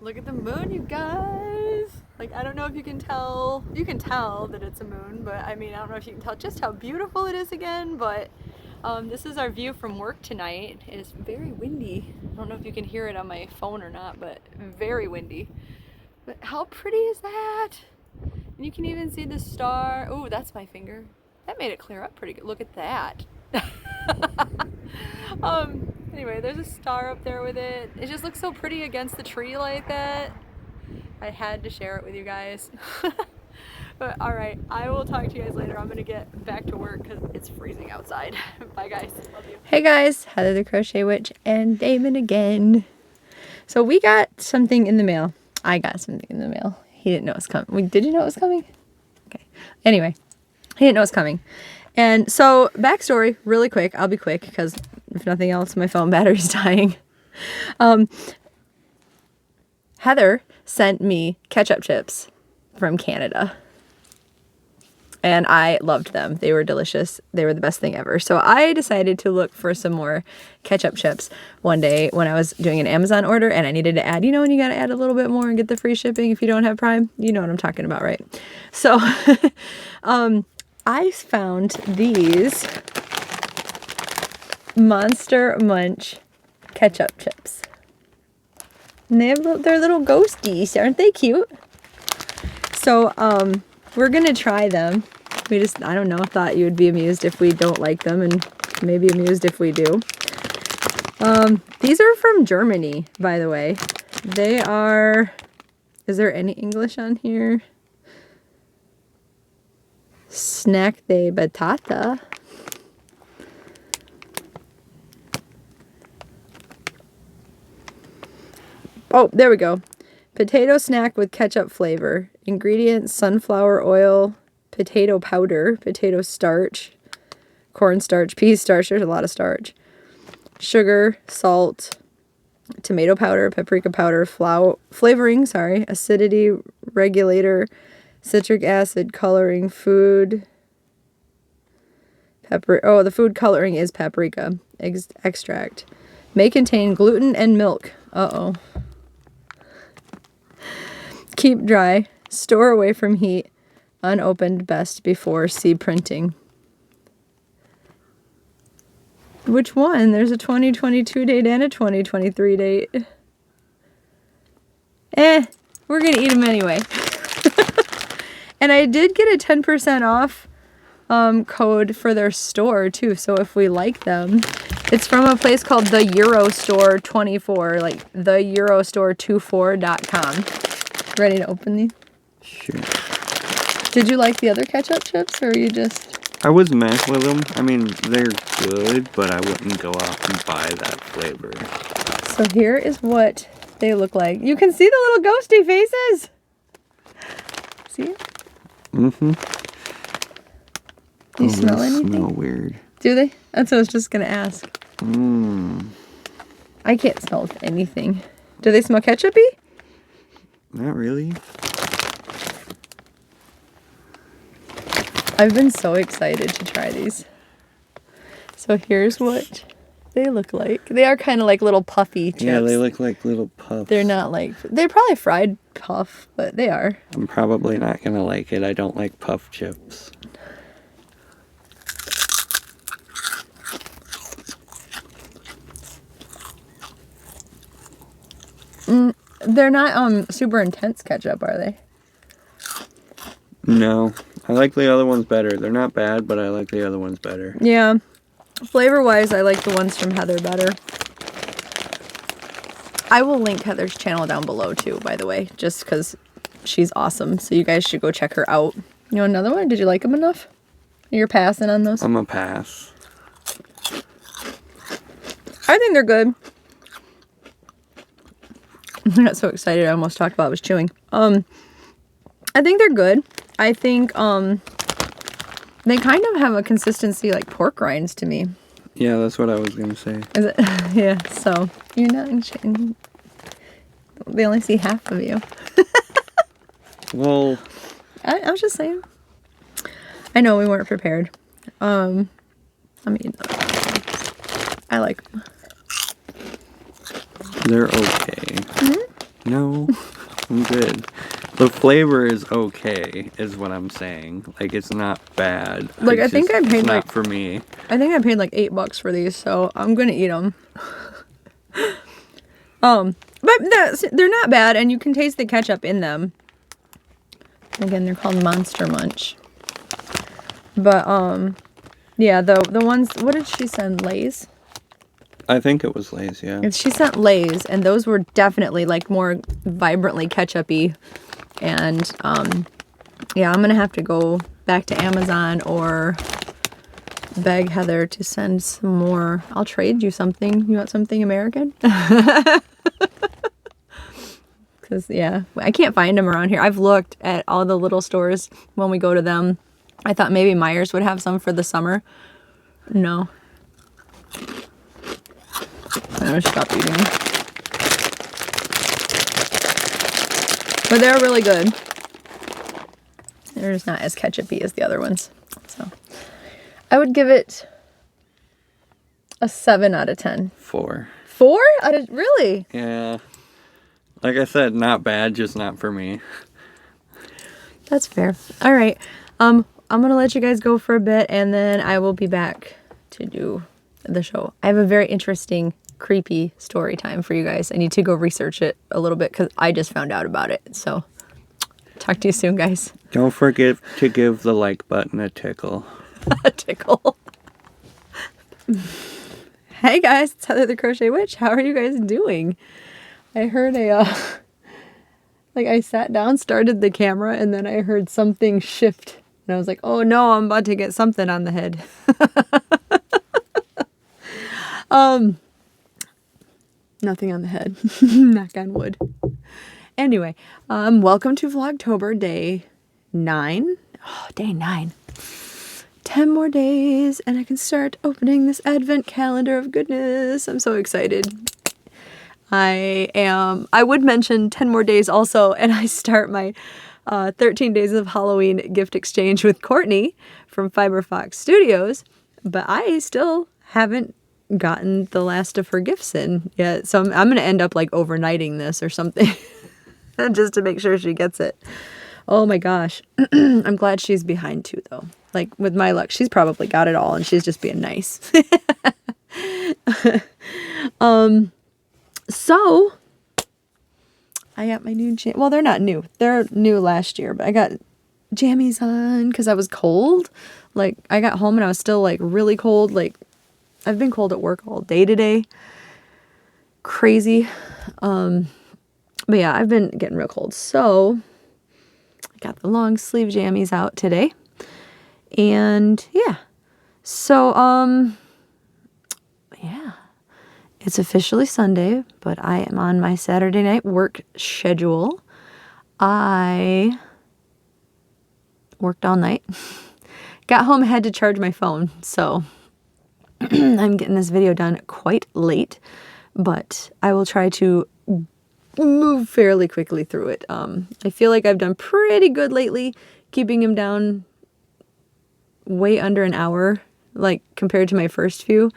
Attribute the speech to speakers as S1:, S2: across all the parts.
S1: Look at the moon, you guys. Like, I don't know if you can tell. You can tell that it's a moon, but I mean, I don't know if you can tell just how beautiful it is again, but this is our view from work tonight. It's very windy. I don't know if you can hear it on my phone or not, but very windy. But how pretty is that? And you can even see the star. Oh, that's my finger. That made it clear up pretty good. Look at that. Anyway, there's a star up there with it. It just looks so pretty against the tree like that. I had to share it with you guys. But alright, I will talk to you guys later. I'm gonna get back to work because it's freezing outside. Bye guys. Love you. Hey guys, Heather the Crochet Witch and Damon again. So we got something in the mail. I got something in the mail. He didn't know it was coming. Did you know it was coming? Okay. Anyway, he didn't know it was coming. And so, backstory, really quick. I'll be quick because if nothing else, my phone battery's dying. Heather sent me ketchup chips from Canada. And I loved them. They were delicious. They were the best thing ever. So I decided to look for some more ketchup chips one day when I was doing an Amazon order and I needed to add, you know, when you got to add a little bit more and get the free shipping if you don't have Prime. You know what I'm talking about, right? So, I found these Monster Munch ketchup chips. And they have they're little ghosties. Aren't they cute? So, we're going to try them. I don't know, thought you would be amused if we don't like them and maybe amused if we do. These are from Germany, by the way. They are, is there any English on here? Snack de batata. Oh, there we go. Potato snack with ketchup flavor. Ingredients: sunflower oil, potato powder, potato starch, cornstarch, pea starch, there's a lot of starch, sugar, salt, tomato powder, paprika powder, flavoring, acidity regulator, citric acid, coloring, food, the food coloring is paprika, extract. May contain gluten and milk. Uh-oh. Keep dry. Store away from heat. Unopened best before see printing. Which one? There's a 2022 date and a 2023 date. We're gonna eat them anyway. And I did get a 10% off code for their store too, so if we like them. It's from a place called the Eurostore 24, like the Eurostore24.com. Ready to open these?
S2: Sure.
S1: Did you like the other ketchup chips, or you just...
S2: I was messing with them. I mean, they're good, but I wouldn't go out and buy that flavor.
S1: So here is what they look like. You can see the little ghosty faces! See?
S2: Mm-hmm.
S1: Do you smell anything?
S2: They smell weird.
S1: Do they? That's what I was just going to ask.
S2: Mmm.
S1: I can't smell anything. Do they smell ketchup-y?
S2: Not really.
S1: I've been so excited to try these. So here's what they look like. They are kind of like little puffy chips.
S2: Yeah, they look like little puffs.
S1: They're not like... They're probably fried puff, but they are.
S2: I'm probably not going to like it. I don't like puff chips.
S1: They're not super intense ketchup, are they?
S2: No. I like the other ones better. They're not bad, but I like the other ones better.
S1: Yeah. Flavor-wise, I like the ones from Heather better. I will link Heather's channel down below, too, by the way, just because she's awesome. So you guys should go check her out. You know another one? Did you like them enough? You're passing on those?
S2: I'm a pass.
S1: I think they're good. I got so excited I almost talked about I was chewing. I think they're good. I think they kind of have a consistency like pork rinds to me.
S2: Yeah, that's what I was going to say.
S1: Is it? Yeah, so you're not in. They only see half of you.
S2: Well,
S1: I was just saying. I know we weren't prepared. I mean, I like them.
S2: They're okay.
S1: Mm-hmm.
S2: No, I'm good. The flavor is okay, is what I'm saying. Like, it's not bad.
S1: Like, I think I paid
S2: it's
S1: like...
S2: not for me.
S1: I think I paid like $8 for these, so I'm gonna eat them. But they're not bad, and you can taste the ketchup in them. Again, they're called Monster Munch. But, yeah, the ones... What did she send? Lay's?
S2: I think it was Lay's, yeah.
S1: She sent Lay's, and those were definitely like more vibrantly ketchup-y. And yeah, I'm gonna have to go back to Amazon or beg Heather to send some more. I'll trade you something. You want something American? Because yeah, I can't find them around here. I've looked at all the little stores when we go to them. I thought maybe Myers would have some for the summer. No. I'm gonna stop eating. But they're really good. They're just not as ketchup-y as the other ones. So I would give it a 7 out of 10.
S2: 4.
S1: 4? Really?
S2: Yeah. Like I said, not bad, just not for me.
S1: That's fair. All right. I'm gonna let you guys go for a bit, and then I will be back to do the show. I have a very interesting, creepy story time for you guys. I need to go research it a little bit because I just found out about it. So talk to you soon, guys.
S2: Don't forget to give the like button a tickle.
S1: A tickle. Hey guys, it's Heather the Crochet Witch. How are you guys doing? I heard like I sat down, started the camera, and then I heard something shift. And I was like, oh no, I'm about to get something on the head. Nothing on the head. Knock on wood. Anyway, welcome to Vlogtober day 9. Oh, day 9. 10 more days and I can start opening this advent calendar of goodness. I'm so excited. I would mention 10 more days also, and I start my 13 days of Halloween gift exchange with Courtney from Fiber Fox Studios, but I still haven't gotten the last of her gifts in yet. So I'm going to end up like overnighting this or something just to make sure she gets it. Oh my gosh. I'm glad she's behind too though. Like with my luck, she's probably got it all and she's just being nice. So I got my new well, they're not new. They're new last year, but I got jammies on because I was cold. Like I got home and I was still like really cold. Like I've been cold at work all day today. Crazy. But yeah, I've been getting real cold. So I got the long sleeve jammies out today. And yeah. So yeah. It's officially Sunday, but I am on my Saturday night work schedule. I worked all night. Got home, had to charge my phone, so I'm getting this video done quite late, but I will try to move fairly quickly through it. I feel like I've done pretty good lately, keeping him down way under an hour, like compared to my first few,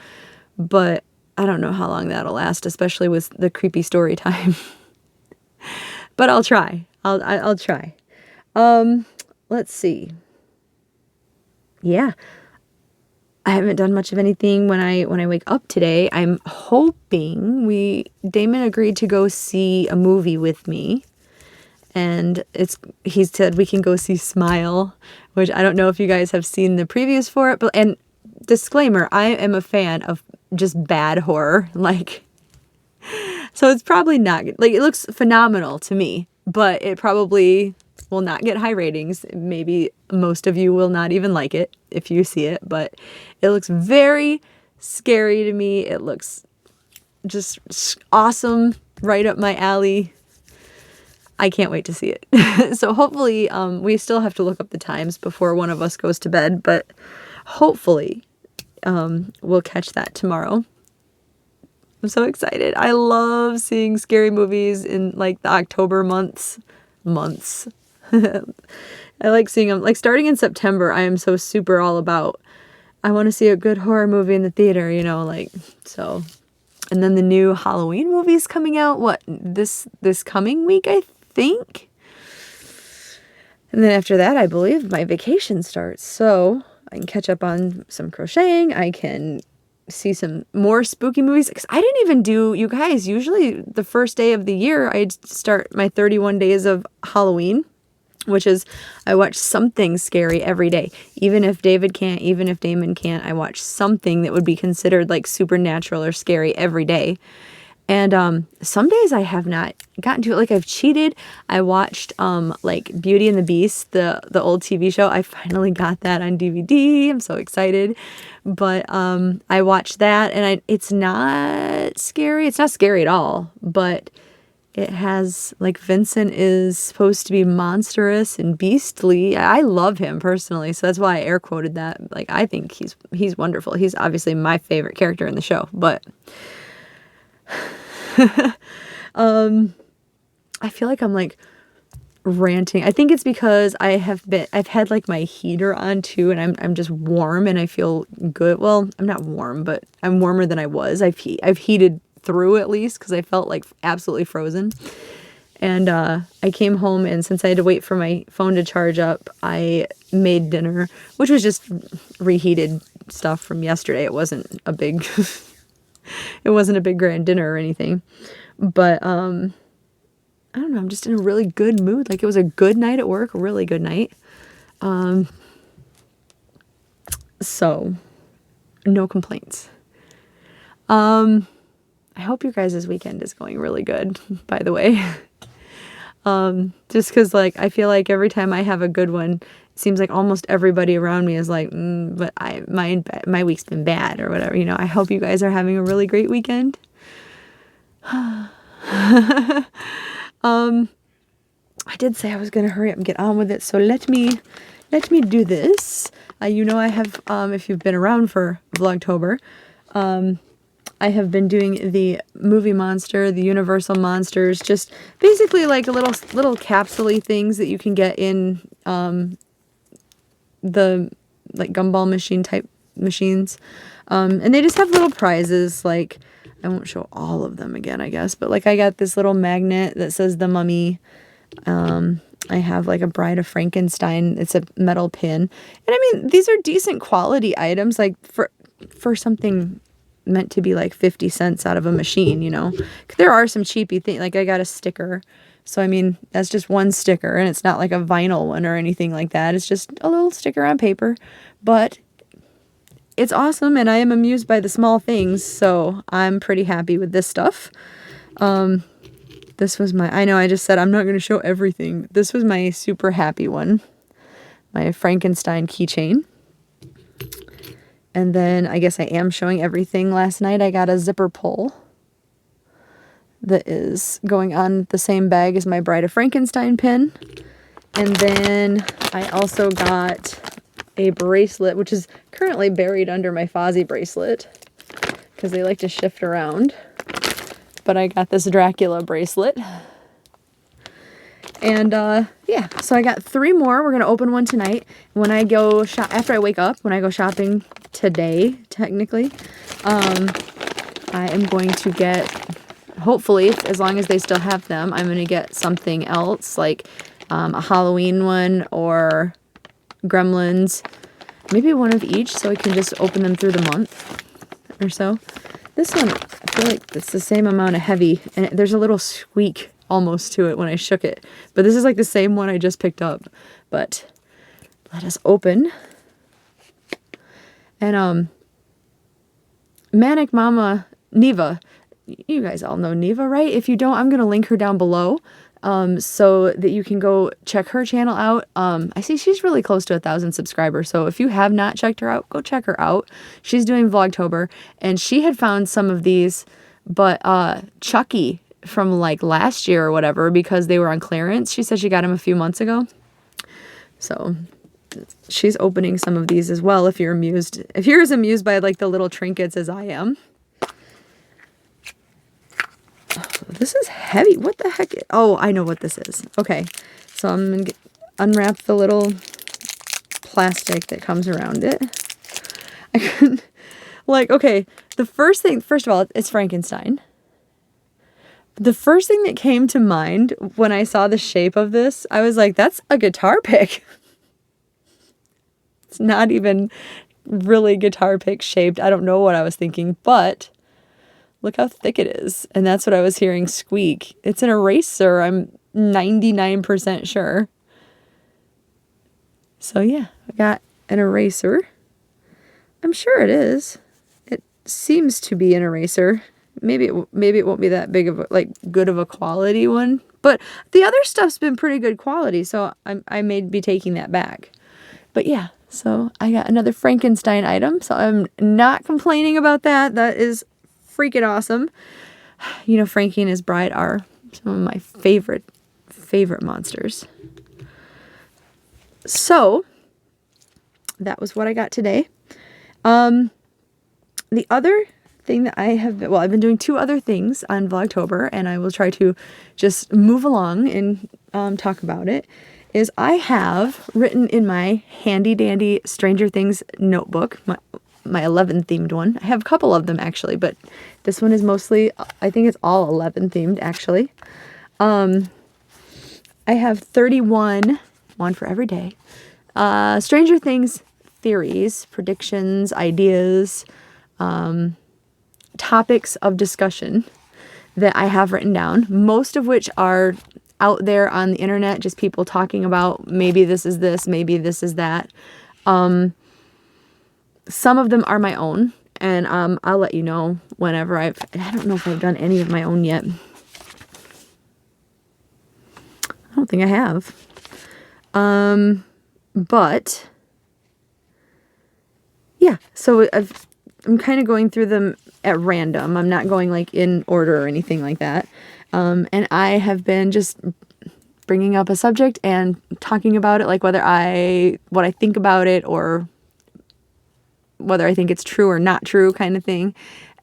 S1: but I don't know how long that'll last, especially with the creepy story time. But I'll try. I'll try. Let's see. Yeah. I haven't done much of anything when I wake up today. I'm hoping Damon agreed to go see a movie with me. And he said we can go see Smile, which I don't know if you guys have seen the previews for it, and disclaimer, I am a fan of just bad horror, like, so it's probably not good. Like, it looks phenomenal to me, but it probably will not get high ratings. Maybe most of you will not even like it if you see it, but it looks very scary to me. It looks just awesome, right up my alley. I can't wait to see it. So hopefully, we still have to look up the times before one of us goes to bed, but hopefully we'll catch that tomorrow. I'm so excited. I love seeing scary movies in like the October months. I like seeing them. Like starting in September, I am so super all about, I want to see a good horror movie in the theater, like, so And then the new Halloween movie's coming out, what, this coming week, I think? And then after that, I believe my vacation starts. So I can catch up on some crocheting. I can see some more spooky movies. Because I didn't even do, you guys, usually the first day of the year, I'd start my 31 days of Halloween, which is I watch something scary every day. Even if David can't, even if Damon can't, I watch something that would be considered like supernatural or scary every day. And some days I have not gotten to it. Like I've cheated. I watched like Beauty and the Beast, the old TV show. I finally got that on DVD. I'm so excited. But I watched that, and it's not scary. It's not scary at all. But it has, like, Vincent is supposed to be monstrous and beastly. I love him personally, so that's why I air quoted that. Like, I think he's wonderful. He's obviously my favorite character in the show, but I feel like I'm like ranting. I think it's because I've had like my heater on too, and I'm just warm and I feel good. Well, I'm not warm, but I'm warmer than I was. I've heated through at least because I felt like absolutely frozen. And I came home, and since I had to wait for my phone to charge up, I made dinner, which was just reheated stuff from yesterday. It wasn't a big it wasn't a big grand dinner or anything. But I don't know, I'm just in a really good mood. Like, it was a good night at work, a really good night. So no complaints. I hope your guys' weekend is going really good, by the way. Just because, like, I feel like every time I have a good one, it seems like almost everybody around me is like, but my week's been bad or whatever. You know, I hope you guys are having a really great weekend. I did say I was going to hurry up and get on with it, so let me do this. You know, I have, if you've been around for Vlogtober, I have been doing the movie monster, the Universal monsters, just basically like little capsule-y things that you can get in the like gumball machine type machines. And they just have little prizes. Like, I won't show all of them again, I guess, but like I got this little magnet that says The Mummy. I have like a Bride of Frankenstein. It's a metal pin. And I mean, these are decent quality items, like for something meant to be like 50 cents out of a machine, you know. There are some cheapy things. Like I got a sticker. So I mean, that's just one sticker, and it's not like a vinyl one or anything like that. It's just a little sticker on paper. But it's awesome, and I am amused by the small things, so I'm pretty happy with this stuff. This was I know I just said I'm not going to show everything. This was my super happy one. My Frankenstein keychain. And then I guess I am showing everything. Last night I got a zipper pull that is going on the same bag as my Bride of Frankenstein pin. And then I also got a bracelet, which is currently buried under my Fozzie bracelet because they like to shift around. But I got this Dracula bracelet. And yeah, so I got 3 more. We're going to open one tonight. When I go after I wake up, when I go shopping today, technically, I am going to get, hopefully, as long as they still have them, I'm going to get something else, like a Halloween one or Gremlins, maybe one of each, so I can just open them through the month or so. This one, I feel like it's the same amount of heavy, and there's a little squeak almost to it when I shook it. But this is like the same one I just picked up. But let us open. And Manic Mama Neva, you guys all know Neva, right? If you don't, I'm going to link her down below so that you can go check her channel out. I see she's really close to 1,000 subscribers, so if you have not checked her out, go check her out. She's doing Vlogtober, and she had found some of these, but Chucky from like last year or whatever, because they were on clearance. She said she got them a few months ago. So she's opening some of these as well, if you're amused. If you're as amused by like the little trinkets as I am. Oh, this is heavy. What the heck? Oh, I know what this is. Okay. So I'm going to unwrap the little plastic that comes around it. I couldn't, like, okay, the first thing, first of all, it's Frankenstein. The first thing that came to mind when I saw the shape of this, I was like, that's a guitar pick. It's not even really guitar pick shaped. I don't know what I was thinking, but look how thick it is. And that's what I was hearing squeak. It's an eraser, I'm 99% sure. So yeah, I got an eraser. I'm sure it is. It seems to be an eraser. Maybe it won't be that big of a, like, good of a quality one, but the other stuff's been pretty good quality, so I may be taking that back. But yeah, so I got another Frankenstein item, so I'm not complaining about that. That is freaking awesome. You know, Frankie and his bride are some of my favorite monsters. So that was what I got today. The other thing that I have been, well, I've been doing 2 other things on Vlogtober, and I will try to just move along and talk about it, is I have written in my handy dandy Stranger Things notebook, my 11 themed one. I have a couple of them actually, but this one is mostly, I think it's all 11 themed actually. I have 31, one for every day, Stranger Things theories, predictions, ideas, topics of discussion that I have written down, most of which are out there on the internet, just people talking about maybe this is this, maybe this is that. Some of them are my own, and I'll let you know whenever I don't know if I've done any of my own yet. I don't think I have. But yeah, so I'm kind of going through them at random. I'm not going like in order or anything like that. And I have been just bringing up a subject and talking about it, like what I think about it, or whether I think it's true or not true kind of thing.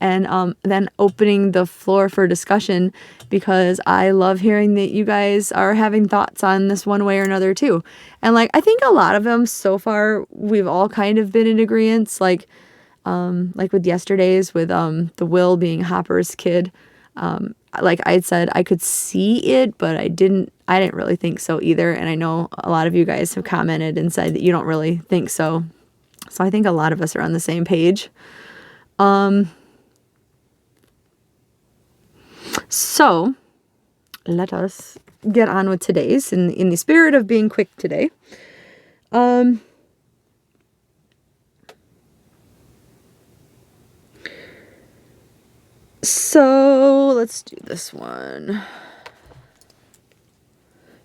S1: And then opening the floor for discussion, because I love hearing that you guys are having thoughts on this one way or another too. And like, I think a lot of them so far, we've all kind of been in agreement, like with yesterday's with the Will being Hopper's kid. Like I had said, I could see it, but I didn't really think so either. And I know a lot of you guys have commented and said that you don't really think so. So I think a lot of us are on the same page. So let us get on with today's in the spirit of being quick today. So let's do this one,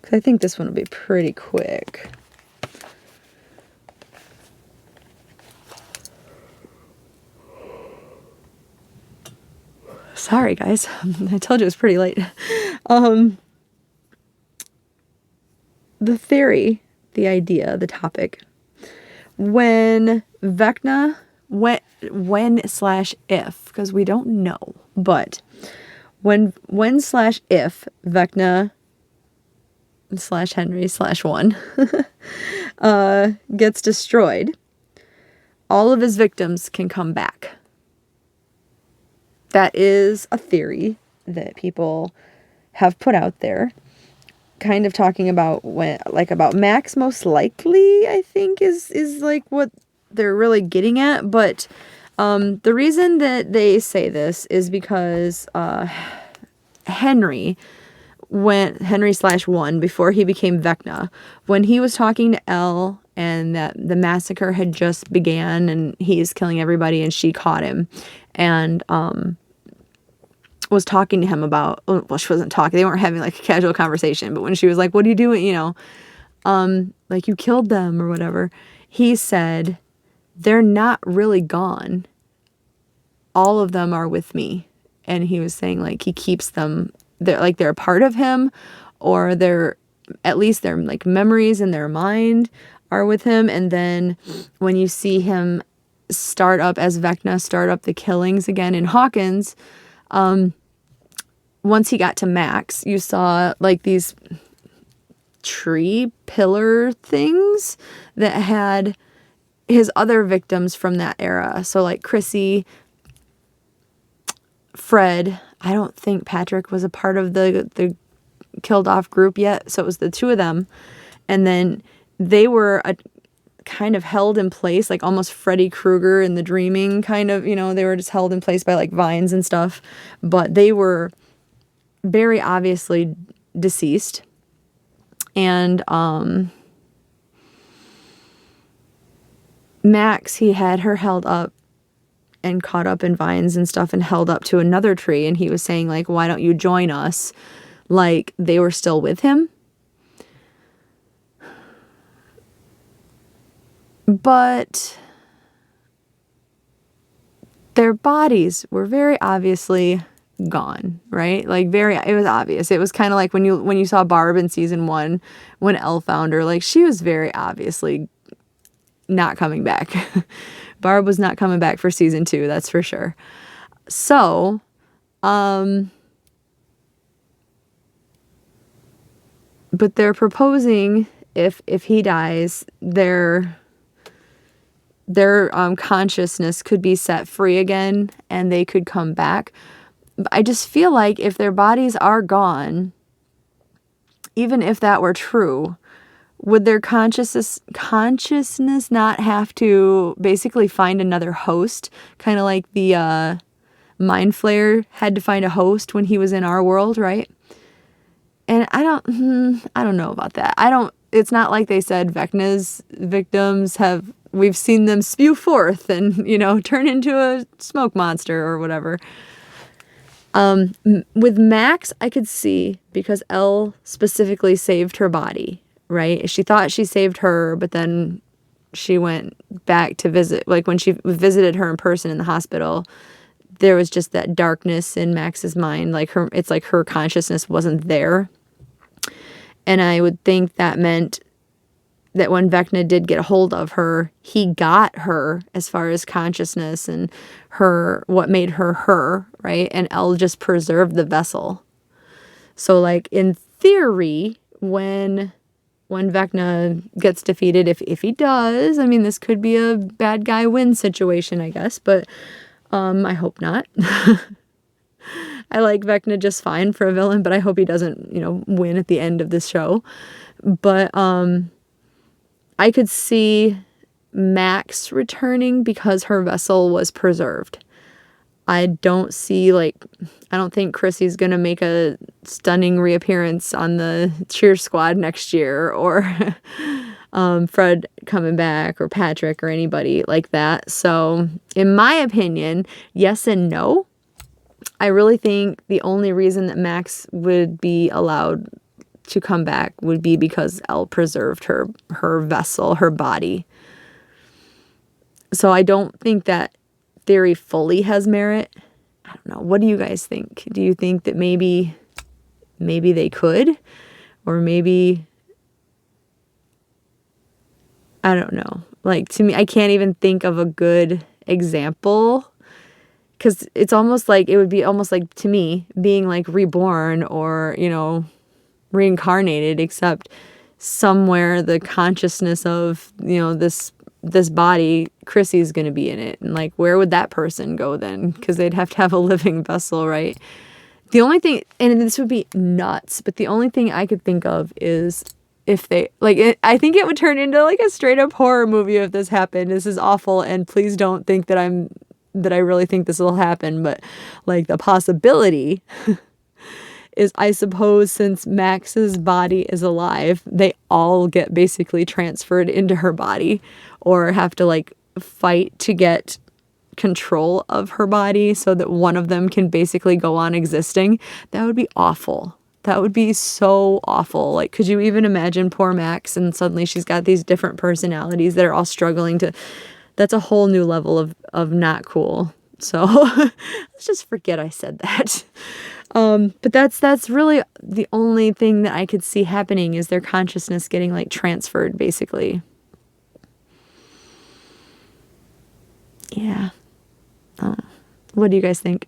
S1: because I think this one will be pretty quick. Sorry, guys. I told you it was pretty late. The theory, the idea, the topic. When Vecna, when/if, because we don't know, but when/if Vecna /Henry/1 gets destroyed, all of his victims can come back. That is a theory that people have put out there, kind of talking about about Max most likely, I think is like what they're really getting at. But the reason that they say this is because Henry/1, before he became Vecna, when he was talking to Elle and that the massacre had just began and he's killing everybody, and she caught him and was talking to him about, well, she wasn't talking, they weren't having like a casual conversation, but when she was like, what are you doing, like you killed them or whatever, he said, they're not really gone, all of them are with me. And he was saying like he keeps them, they're a part of him, or they're at least their like memories in their mind are with him. And then when you see him start up as Vecna, start up the killings again in Hawkins, once he got to Max, you saw like these tree pillar things that had his other victims from that era. So like Chrissy, Fred, I don't think Patrick was a part of the killed off group yet. So it was the two of them. And then they were kind of held in place, like almost Freddy Krueger in The Dreaming kind of, they were just held in place by like vines and stuff. But they were very obviously deceased. And Max, he had her held up and caught up in vines and stuff and held up to another tree. And he was saying like, why don't you join us? Like they were still with him. But their bodies were very obviously gone, right? Like it was obvious. It was kind of like when you saw Barb in season 1, when Elle found her, like she was very obviously not coming back. Barb was not coming back for season 2, that's for sure. So, but they're proposing if he dies, their consciousness could be set free again and they could come back. But I just feel like if their bodies are gone, even if that were true, would their consciousness not have to basically find another host? Kind of like the Mind Flayer had to find a host when he was in our world, right? And I don't know about that. It's not like they said Vecna's victims we've seen them spew forth and, turn into a smoke monster or whatever. With Max, I could see, because Elle specifically saved her body, right? She thought she saved her, but then she went back to visit, like when she visited her in person in the hospital, there was just that darkness in Max's mind. Like it's like her consciousness wasn't there. And I would think that meant that when Vecna did get a hold of her, he got her as far as consciousness and what made her, right? And Elle just preserved the vessel. So like in theory, when Vecna gets defeated, if he does, I mean, this could be a bad guy win situation, I guess, but I hope not. I like Vecna just fine for a villain, but I hope he doesn't, win at the end of this show. But I could see Max returning because her vessel was preserved. I don't think Chrissy's going to make a stunning reappearance on the cheer squad next year, or Fred coming back, or Patrick, or anybody like that. So in my opinion, yes and no. I really think the only reason that Max would be allowed to come back would be because Elle preserved her vessel, her body. So I don't think that theory fully has merit. I don't know. What do you guys think? Do you think that maybe they could? Or maybe, I don't know. Like, to me, I can't even think of a good example, because it's almost like, it would be almost like, to me, being like reborn or, reincarnated, except somewhere the consciousness of, this body, Chrissy's going to be in it. And like, where would that person go then? Because they'd have to have a living vessel, right? The only thing, and this would be nuts, but the only thing I could think of is if they, like, I think it would turn into like a straight up horror movie if this happened. This is awful, and please don't think that I really think this will happen, but like the possibility is, I suppose, since Max's body is alive, they all get basically transferred into her body, or have to like fight to get control of her body so that one of them can basically go on existing. That would be awful. That would be so awful. Like, could you even imagine poor Max and suddenly she's got these different personalities that are all struggling to, that's a whole new level of not cool. So let's just forget I said that. But that's really the only thing that I could see happening, is their consciousness getting like transferred, basically. Yeah. What do you guys think?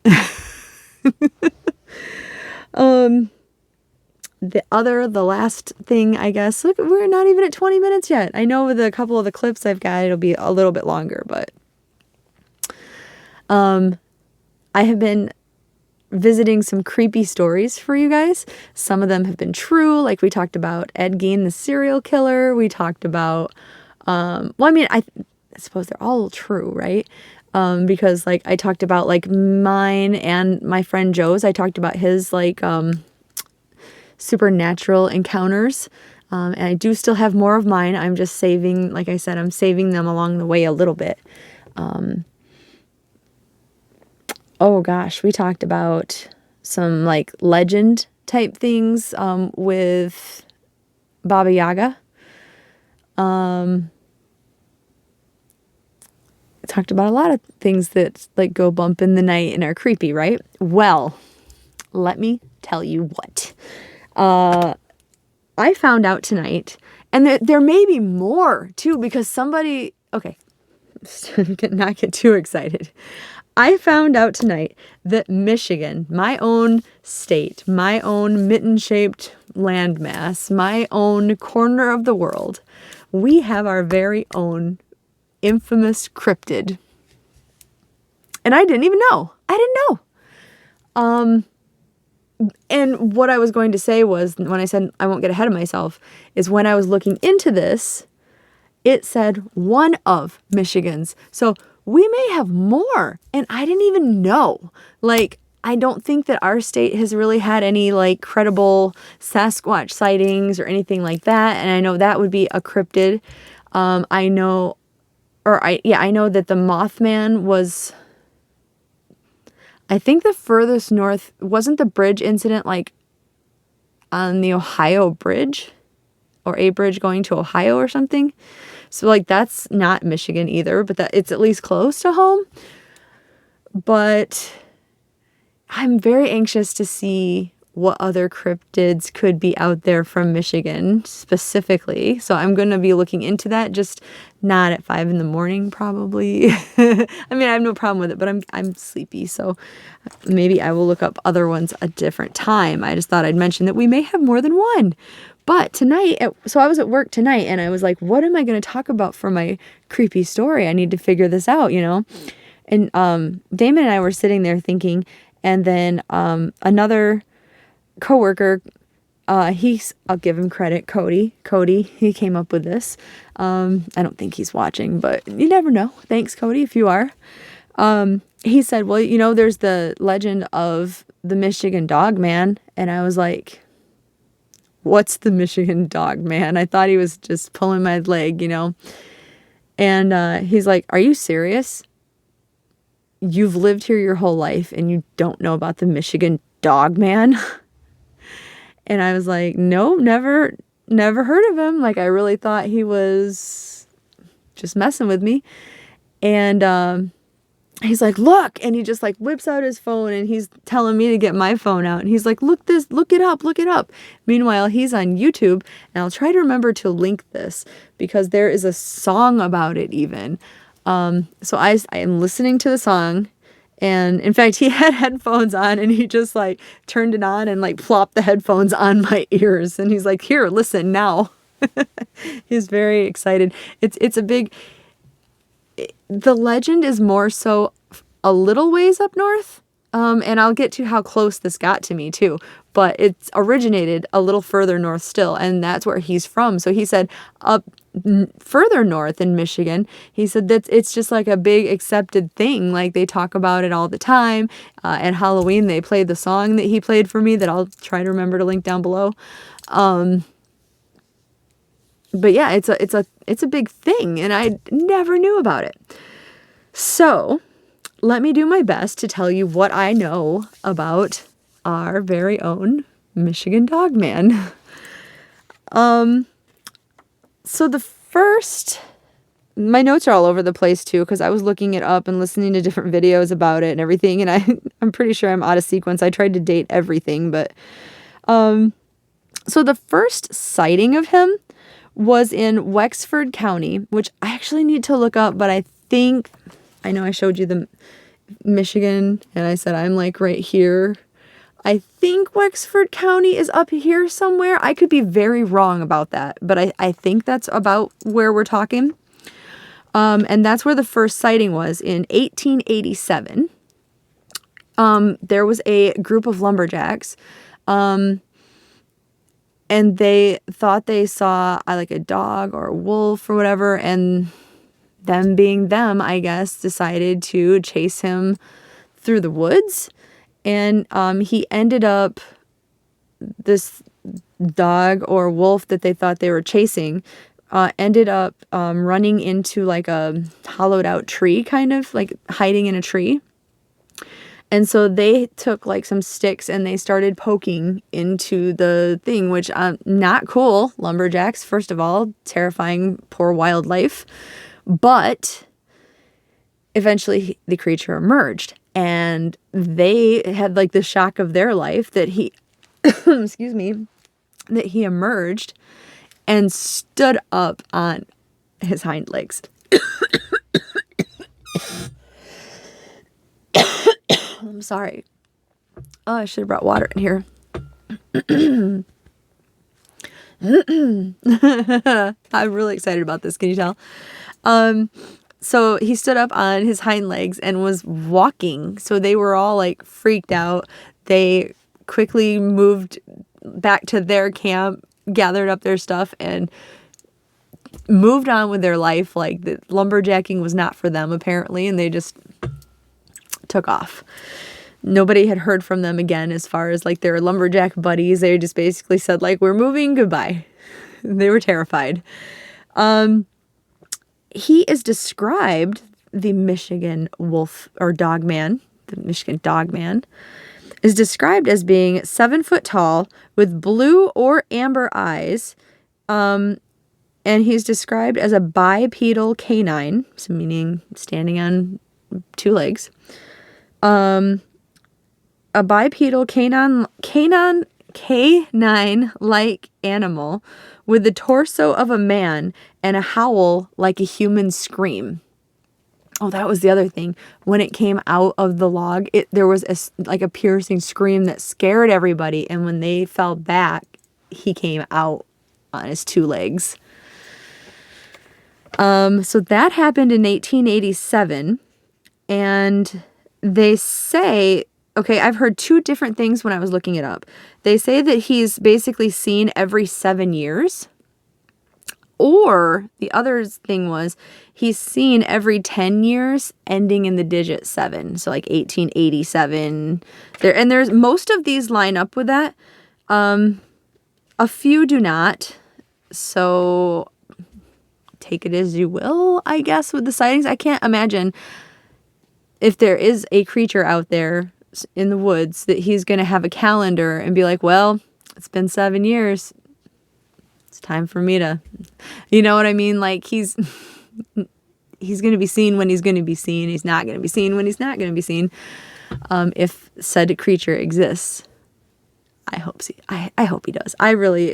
S1: The last thing, I guess, look, we're not even at 20 minutes yet. I know with a couple of the clips I've got, it'll be a little bit longer, but I have been visiting some creepy stories for you guys. Some of them have been true, like we talked about Ed Gein, the serial killer. We talked about, well, I mean, I suppose they're all true, right? Because like I talked about like mine and my friend Joe's. I talked about his like supernatural encounters. And I do still have more of mine. I'm just saving, like I said, I'm saving them along the way a little bit. Oh gosh, we talked about some like legend type things with Baba Yaga. Talked about a lot of things that like go bump in the night and are creepy, right? Well, let me tell you what. I found out tonight, and there may be more too, because somebody, okay, not get too excited. I found out tonight that Michigan, my own state, my own mitten-shaped landmass, my own corner of the world, we have our very own infamous cryptid. And I didn't even know. I didn't know. And what I was going to say was, when I said I won't get ahead of myself, is when I was looking into this, it said one of Michigan's. So we may have more, and I didn't even know. Like, I don't think that our state has really had any like credible Sasquatch sightings or anything like that. And I know that would be a cryptid. I know that the Mothman was, I think the furthest north, wasn't the bridge incident like on the Ohio Bridge or a bridge going to Ohio or something? So like that's not Michigan either, but that it's at least close to home. But I'm very anxious to see what other cryptids could be out there from Michigan specifically. So I'm going to be looking into that, just not at 5 a.m. probably. I mean, I have no problem with it, but I'm sleepy. So maybe I will look up other ones a different time. I just thought I'd mention that we may have more than one. But tonight, so I was at work tonight and I was like, what am I going to talk about for my creepy story? I need to figure this out, you know? And Damon and I were sitting there thinking, and then another coworker, I'll give him credit, Cody, he came up with this. I don't think he's watching, but you never know. Thanks, Cody, if you are. He said, well, you know, there's the legend of the Michigan Dog Man. And I was like, what's the Michigan Dog Man? I thought he was just pulling my leg, you know. And he's like, are you serious? You've lived here your whole life and you don't know about the Michigan Dog Man? And I was like, no, never heard of him. Like, I really thought he was just messing with me. And he's like, look, and he just like whips out his phone and he's telling me to get my phone out. And he's like, look it up. Meanwhile, he's on YouTube, and I'll try to remember to link this because there is a song about it even. So I am listening to the song, and in fact, he had headphones on and he just like turned it on and like plopped the headphones on my ears. And he's like, here, listen now. He's very excited. It's a big, the legend is more so a little ways up north. And I'll get to how close this got to me too, but it's originated a little further north still. And that's where he's from. So he said up further north in Michigan, he said that it's just like a big accepted thing. Like they talk about it all the time. At Halloween, they played the song that he played for me that I'll try to remember to link down below. But yeah, it's a big thing, and I never knew about it. So let me do my best to tell you what I know about our very own Michigan Dog Man. So the first, my notes are all over the place too, because I was looking it up and listening to different videos about it and everything, and I'm pretty sure I'm out of sequence. I tried to date everything, but so the first sighting of him was in Wexford County, which I actually need to look up, but I know I showed you the Michigan, and I said I'm like right here. I think Wexford County is up here somewhere. I could be very wrong about that, but I think that's about where we're talking. And that's where the first sighting was in 1887. there was a group of lumberjacks, and they thought they saw like a dog or a wolf or whatever, and them being them, I guess, decided to chase him through the woods. And he ended up, this dog or wolf that they thought they were chasing, ended up running into like a hollowed out tree, kind of like hiding in a tree. And so they took like some sticks and they started poking into the thing, which not cool. Lumberjacks, first of all, terrifying poor wildlife. But eventually the creature emerged, and they had like the shock of their life that he, excuse me, that he emerged and stood up on his hind legs. I'm sorry. Oh, I should have brought water in here. I'm really excited about this. Can you tell? So he stood up on his hind legs and was walking. So they were all like freaked out. They quickly moved back to their camp, gathered up their stuff, and moved on with their life. Like, the lumberjacking was not for them, apparently, and they just took off. Nobody had heard from them again as far as like their lumberjack buddies. They just basically said like, we're moving, goodbye. They were terrified. He is described, the Michigan wolf or dog man, the Michigan dog man, is described as being 7 foot tall with blue or amber eyes. And he's described as a bipedal canine, so meaning standing on 2 legs. A bipedal canine-like animal with the torso of a man and a howl like a human scream. Oh, that was the other thing. When it came out of the log, there was a piercing scream that scared everybody. And when they fell back, he came out on his 2 legs. So that happened in 1887. And they say, okay, I've heard 2 different things when I was looking it up. They say that he's basically seen every 7 years. Or the other thing was he's seen every 10 years ending in the digit 7. So like 1887. There's most of these line up with that. A few do not. So take it as you will, I guess, with the sightings. I can't imagine if there is a creature out there in the woods that he's going to have a calendar and be like, well, it's been 7 years. It's time for me to, you know what I mean? Like he's going to be seen when he's going to be seen. He's not going to be seen when he's not going to be seen. If said creature exists, I hope he does. I'm really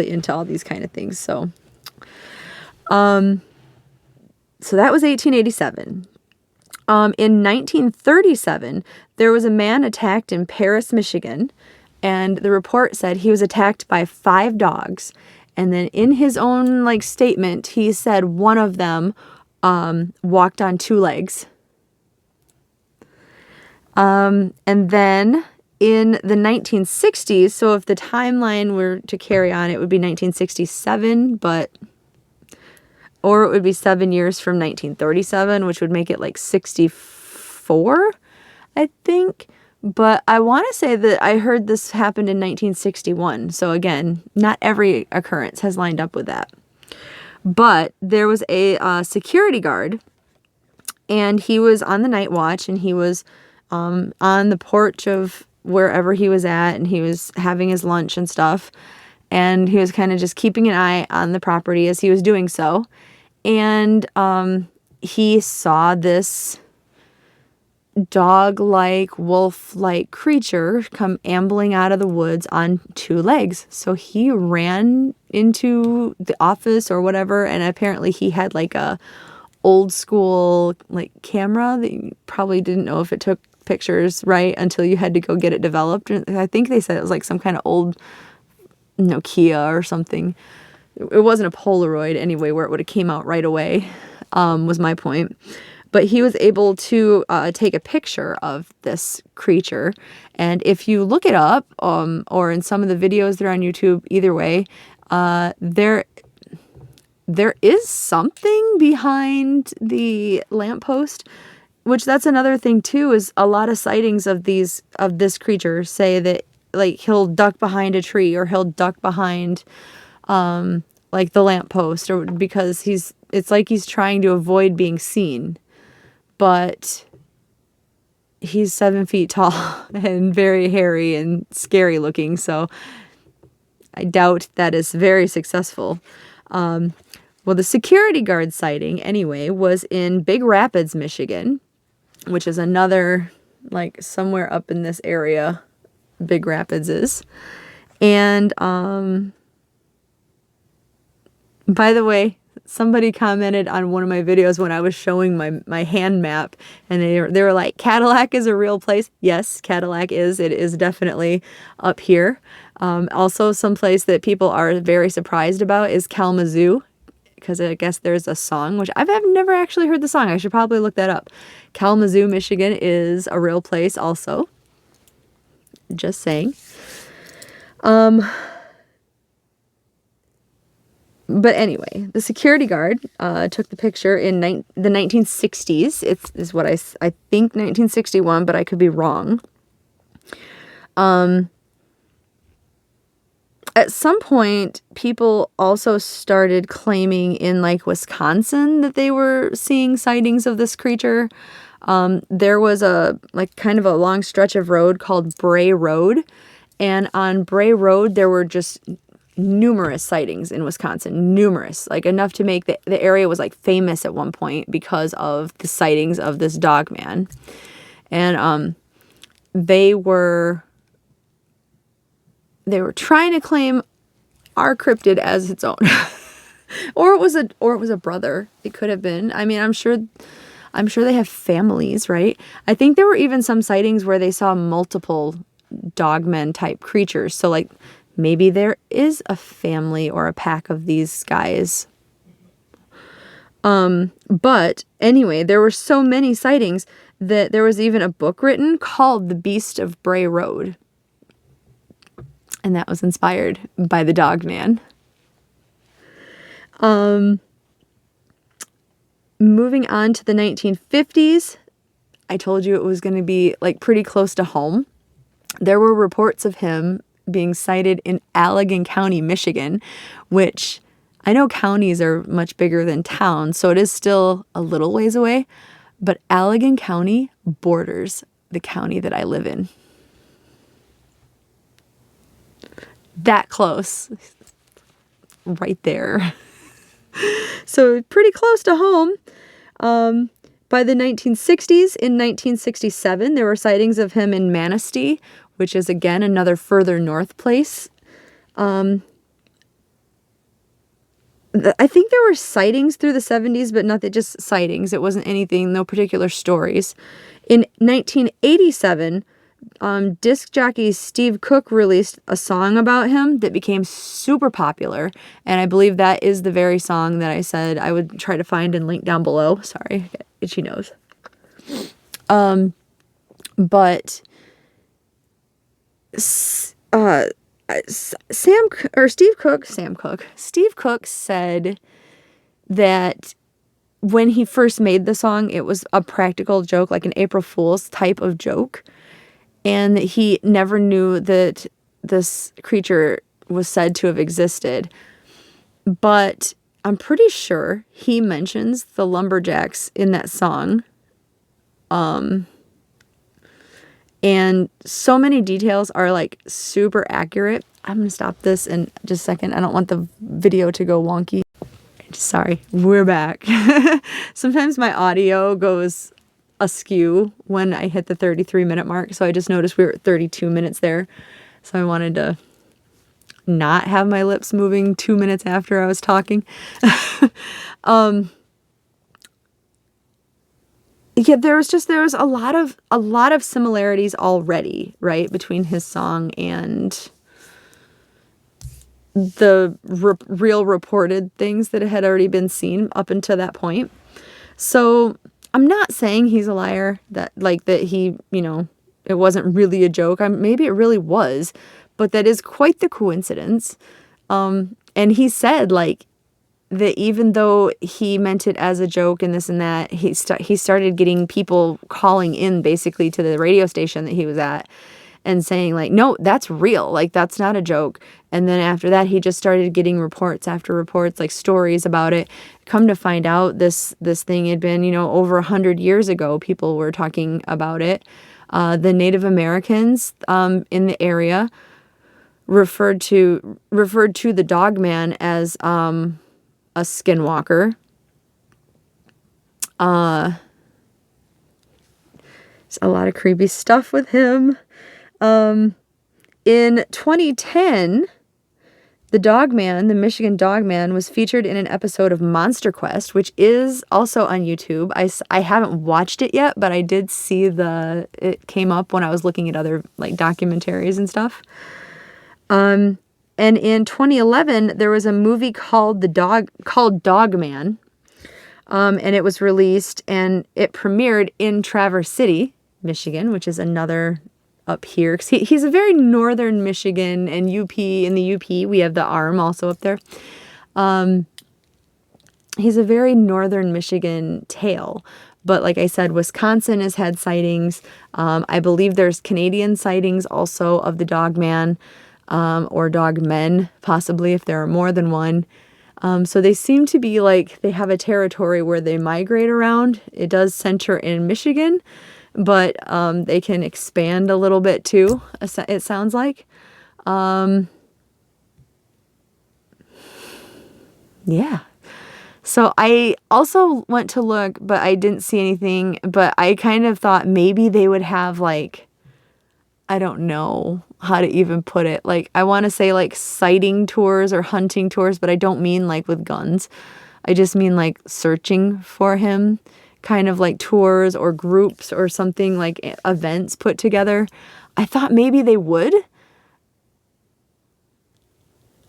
S1: into all these kind of things. So that was 1887. In 1937, there was a man attacked in Paris, Michigan, and the report said he was attacked by 5 dogs. And then in his own statement, he said one of them walked on 2 legs. And then in the 1960s, so if the timeline were to carry on, it would be 1967, or it would be 7 years from 1937, which would make it 64, I think. But I want to say that I heard this happened in 1961. So again, not every occurrence has lined up with that. But there was a security guard, and he was on the night watch, and he was on the porch of wherever he was at, and he was having his lunch and stuff. And he was kind of just keeping an eye on the property as he was doing so. And he saw this dog-like, wolf-like creature come ambling out of the woods on 2 legs. So he ran into the office or whatever, and apparently he had a old school camera that you probably didn't know if it took pictures right until you had to go get it developed. I think they said it was some kind of old Nokia or something. It wasn't a Polaroid anyway, where it would have came out right away, was my point. but he was able to take a picture of this creature. And if you look it up, or in some of the videos that are on YouTube, either way, there is something behind the lamppost, which that's another thing too, is a lot of sightings of this creature say that like he'll duck behind a tree, or he'll duck behind like the lamppost, or because it's like he's trying to avoid being seen. But he's 7 feet tall and very hairy and scary looking, so I doubt that is very successful. Well, the security guard sighting, anyway, was in Big Rapids, Michigan, which is another, like, somewhere up in this area, Big Rapids is. And, by the way, somebody commented on one of my videos when I was showing my hand map, and they were like, Cadillac is a real place. Yes, Cadillac is. It is definitely up here. Also, some place that people are very surprised about is Kalamazoo, because I guess there's a song, which I've never actually heard the song. I should probably look that up. Kalamazoo, Michigan is a real place also. Just saying. But anyway, the security guard took the picture in the 1960s. It's what I think 1961, but I could be wrong. At some point, people also started claiming in like Wisconsin that they were seeing sightings of this creature. There was a like kind of a long stretch of road called Bray Road, and on Bray Road there were just numerous sightings in Wisconsin, numerous, like enough to make the area was like famous at one point because of the sightings of this dog man. And they were trying to claim our cryptid as its own. or it was a brother. It could have been. I mean, I'm sure they have families, right? I think there were even some sightings where they saw multiple dogmen type creatures. So like maybe there is a family or a pack of these guys. But anyway, there were so many sightings that there was even a book written called The Beast of Bray Road. And that was inspired by the dog man. Moving on to the 1950s, I told you it was going to be like pretty close to home. There were reports of him being sighted in Allegan County, Michigan, which I know counties are much bigger than towns, so it is still a little ways away. But Allegan County borders the county that I live in. That close. Right there. So pretty close to home. By the 1960s, in 1967, there were sightings of him in Manistee, which is again another further north place. I think there were sightings through the 70s, but not just sightings. It wasn't anything, no particular stories. In 1987, disc jockey Steve Cook released a song about him that became super popular, and I believe that is the very song that I said I would try to find and link down below. Sorry, I got itchy nose. But Steve Cook said that when he first made the song, it was a practical joke, like an April Fool's type of joke. And that he never knew that this creature was said to have existed. But I'm pretty sure he mentions the lumberjacks in that song. And so many details are like super accurate. I'm going to stop this in just a second. I don't want the video to go wonky. Sorry, we're back. Sometimes my audio goes askew when I hit the 33-minute mark. So I just noticed we were at 32 minutes there. So I wanted to not have my lips moving 2 minutes after I was talking. Yeah, there was a lot of similarities already, right, between his song and the real reported things that had already been seen up until that point. So I'm not saying he's a liar, that like that he, you know, it wasn't really a joke. Maybe it really was, but that is quite the coincidence. And he said like that even though he meant it as a joke and this and that, he started getting people calling in basically to the radio station that he was at and saying like, no, that's real. Like, that's not a joke. And then after that, he just started getting reports after reports, like stories about it. Come to find out, this thing had been, you know, over 100 years ago, people were talking about it. The Native Americans in the area referred to the dog man as a skinwalker. There's a lot of creepy stuff with him. In 2010, the Michigan Dog Man, was featured in an episode of Monster Quest, which is also on YouTube. I haven't watched it yet, but I did see it came up when I was looking at other like documentaries and stuff. And in 2011, there was a movie called Dog Man. And it was released and it premiered in Traverse City, Michigan, which is another up here. 'Cause he's a very northern Michigan and UP. In the UP, we have the Arm also up there. He's a very northern Michigan tale. But like I said, Wisconsin has had sightings. I believe there's Canadian sightings also of the dog man, or dog men, possibly if there are more than one. So they seem to be like they have a territory where they migrate around. It does center in Michigan, but they can expand a little bit too, it sounds like. Yeah. So I also went to look, but I didn't see anything. But I kind of thought maybe they would have like, I don't know how to even put it. Like, I want to say like sighting tours or hunting tours, but I don't mean like with guns. I just mean like searching for him, kind of like tours or groups or something, like events put together. I thought maybe they would.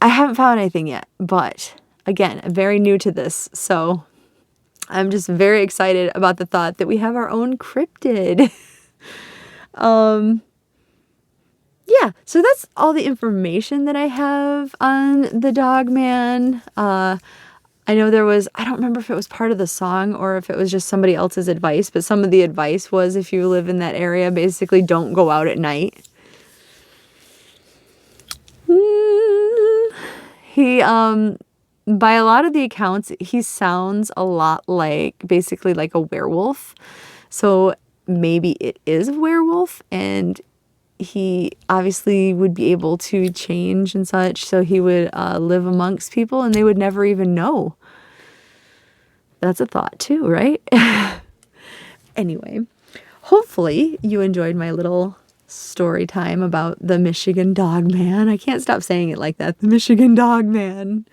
S1: I haven't found anything yet, but again, very new to this. So I'm just very excited about the thought that we have our own cryptid. Yeah, so that's all the information that I have on the dog man. I know I don't remember if it was part of the song or if it was just somebody else's advice, but some of the advice was if you live in that area, basically don't go out at night. He, by a lot of the accounts, he sounds a lot like, basically like a werewolf. So maybe it is a werewolf, and he obviously would be able to change and such, so he would live amongst people and they would never even know. That's a thought too, right? Anyway, hopefully you enjoyed my little story time about the Michigan Dog Man. I can't stop saying it like that, the Michigan Dog Man.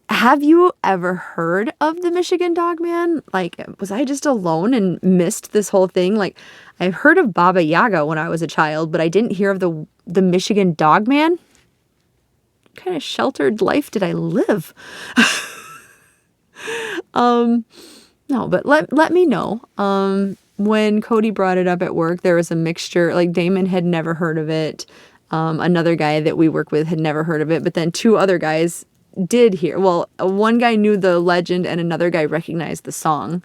S1: Have you ever heard of the Michigan Dog Man? Like, was I just alone and missed this whole thing? Like, I've heard of Baba Yaga when I was a child, but I didn't hear of the Michigan Dog Man. What kind of sheltered life did I live? No, but let me know. When Cody brought it up at work, there was a mixture. Like, Damon had never heard of it. Another guy that we work with had never heard of it, but then two other guys did hear. Well, one guy knew the legend and another guy recognized the song,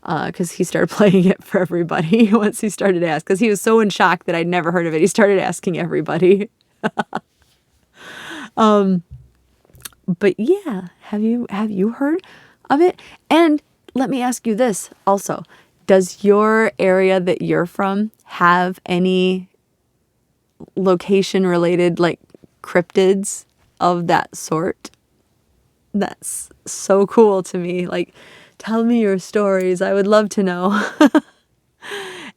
S1: because he started playing it for everybody once he started to ask, because he was so in shock that I'd never heard of it. He started asking everybody. But yeah, have you heard of it? And let me ask you this also. Does your area that you're from have any location related like cryptids of that sort? That's so cool to me. Like, tell me your stories. I would love to know.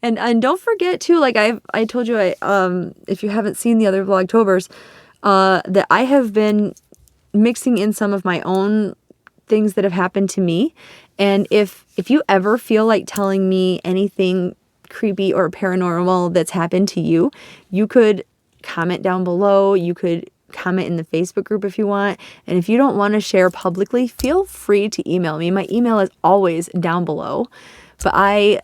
S1: And don't forget too, like I told you, if you haven't seen the other Vlogtobers, that I have been mixing in some of my own things that have happened to me. And if you ever feel like telling me anything creepy or paranormal that's happened to you, you could comment down below. You could comment in the Facebook group if you want. And if you don't want to share publicly, feel free to email me. My email is always down below. But I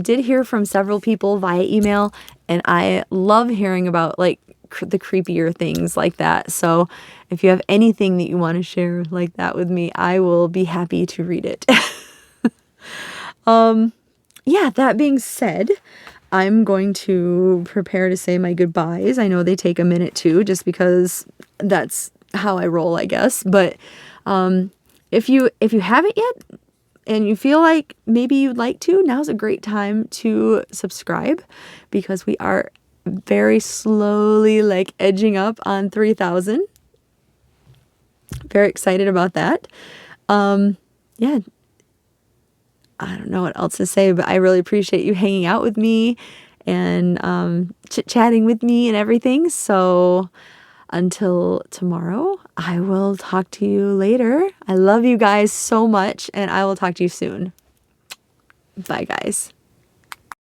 S1: did hear from several people via email, and I love hearing about like the creepier things like that. So if you have anything that you want to share like that with me, I will be happy to read it. Yeah, that being said, I'm going to prepare to say my goodbyes. I know they take a minute too, just because that's how I roll, I guess. But if you haven't yet and you feel like maybe you'd like to, now's a great time to subscribe, because we are very slowly like edging up on 3,000. Very excited about that. Yeah, I don't know what else to say, but I really appreciate you hanging out with me and chit-chatting with me and everything. So until tomorrow, I will talk to you later. I love you guys so much, and I will talk to you soon. Bye, guys.